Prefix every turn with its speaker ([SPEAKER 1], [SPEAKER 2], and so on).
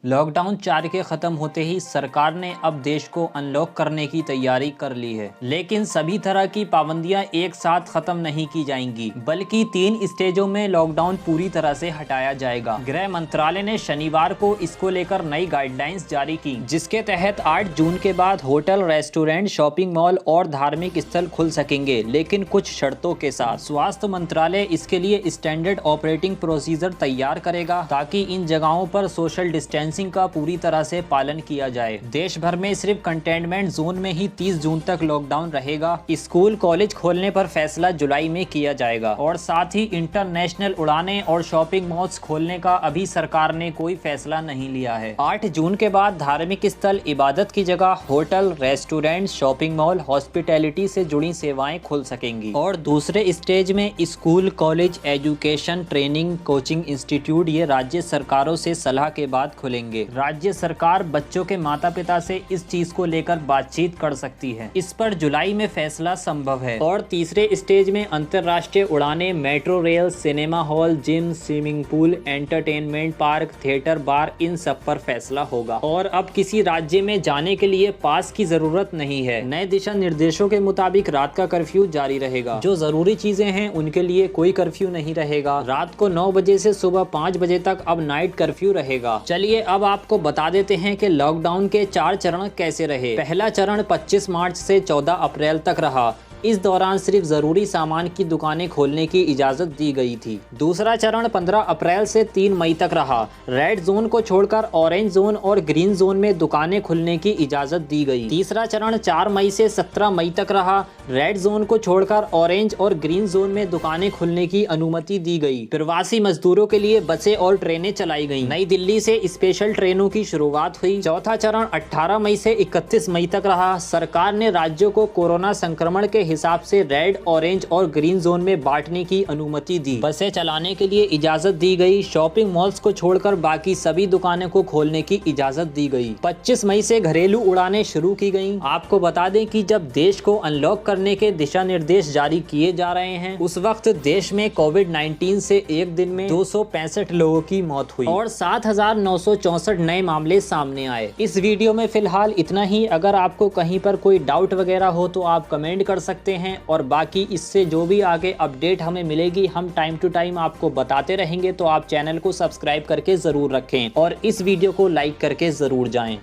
[SPEAKER 1] Lockdown 4 के खत्म होते ही सरकार ने अब देश को अनलॉक करने की तैयारी कर ली है, लेकिन सभी तरह की पाबंदियां एक साथ खत्म नहीं की जाएंगी, बल्कि 3 स्टेजों में लॉकडाउन पूरी तरह से हटाया जाएगा। गृह मंत्रालय ने शनिवार को इसको लेकर नई गाइडलाइंस जारी की, जिसके तहत 8 जून के बाद होटल, रेस्टोरेंट, शॉपिंग मॉल और धार्मिक स्थल खुल सकेंगे, लेकिन कुछ शर्तों के साथ। स्वास्थ्य मंत्रालय इसके लिए स्टैंडर्ड ऑपरेटिंग प्रोसीजर तैयार करेगा, ताकि इन जगहों पर सोशल डिस्टेंसिंग का पूरी तरह से पालन किया जाए। देश भर में सिर्फ कंटेनमेंट जोन में ही 30 जून तक लॉकडाउन रहेगा। स्कूल, कॉलेज खोलने पर फैसला जुलाई में किया जाएगा और साथ ही इंटरनेशनल उड़ानें और शॉपिंग मॉल्स खोलने का अभी सरकार ने कोई फैसला नहीं लिया है। 8 जून के बाद धार्मिक स्थल, इबादत की जगह, hotel, restaurant, shopping mall, hospitality से जुड़ी सेवाएं खुल सकेंगी और दूसरे स्टेज में school, college, education, training, coaching institute ये राज्य सरकारों से सलाह के बाद खुलेंगे। राज्य सरकार बच्चों के माता पिता से इस चीज को लेकर बातचीत कर सकती है। इस पर जुलाई में फैसला संभव है। और तीसरे स्टेज में अंतर्राष्ट्रीय उड़ानें, metro rail, cinema hall, gym, swimming pool, entertainment park, theatre, bar, इन सब पर फैसला होगा। और अब किसी राज्य में जाने के लिए पास की जरूरत नहीं है। नए दिशा निर्देशों के मुताबिक रात का कर्फ्यू जारी रहेगा। जो जरूरी चीजें हैं उनके लिए कोई कर्फ्यू नहीं रहेगा। रात को 9 बजे से सुबह 5 बजे तक अब नाइट कर्फ्यू रहेगा। चलिए अब आपको बता देते हैं कि लॉकडाउन के 4 चरण कैसे रहे। पहला चरण 25 मार्च से 14 अप्रैल तक रहा। इस दौरान सिर्फ जरूरी सामान की दुकानें खोलने की इजाजत दी गई थी। दूसरा चरण 15 अप्रैल से 3 मई तक रहा। रेड जोन को छोड़कर ऑरेंज जोन और ग्रीन जोन में दुकानें खुलने की इजाजत दी गई। तीसरा चरण 4 मई से 17 मई तक रहा। रेड जोन को छोड़कर ऑरेंज और ग्रीन जोन में दुकानें खुलने की अनुमति दी गई। प्रवासी मजदूरों के लिए बसें और ट्रेनें चलाई गयी। नई दिल्ली से स्पेशल ट्रेनों की शुरुआत हुई। चौथा चरण 18 मई से 31 मई तक रहा। सरकार ने राज्यों को कोरोना संक्रमण के हिसाब से रेड, ऑरेंज और ग्रीन जोन में बांटने की अनुमति दी। बसें चलाने के लिए इजाजत दी गई। शॉपिंग मॉल्स को छोड़कर बाकी सभी दुकानों को खोलने की इजाजत दी गई। 25 मई से घरेलू उड़ानें शुरू की गईं। आपको बता दें कि जब देश को अनलॉक करने के दिशा निर्देश जारी किए जा रहे हैं, उस वक्त देश में कोविड-19 से एक दिन में 265 लोगों की मौत हुई और 7,964 नए मामले सामने आए। इस वीडियो में फिलहाल इतना ही। अगर आपको कहीं पर कोई डाउट वगैरह हो तो आप कमेंट कर सकते हैं और बाकी इससे जो भी आगे अपडेट हमें मिलेगी हम टाइम टू टाइम आपको बताते रहेंगे। तो आप चैनल को सब्सक्राइब करके जरूर रखें और इस वीडियो को लाइक करके जरूर जाएं।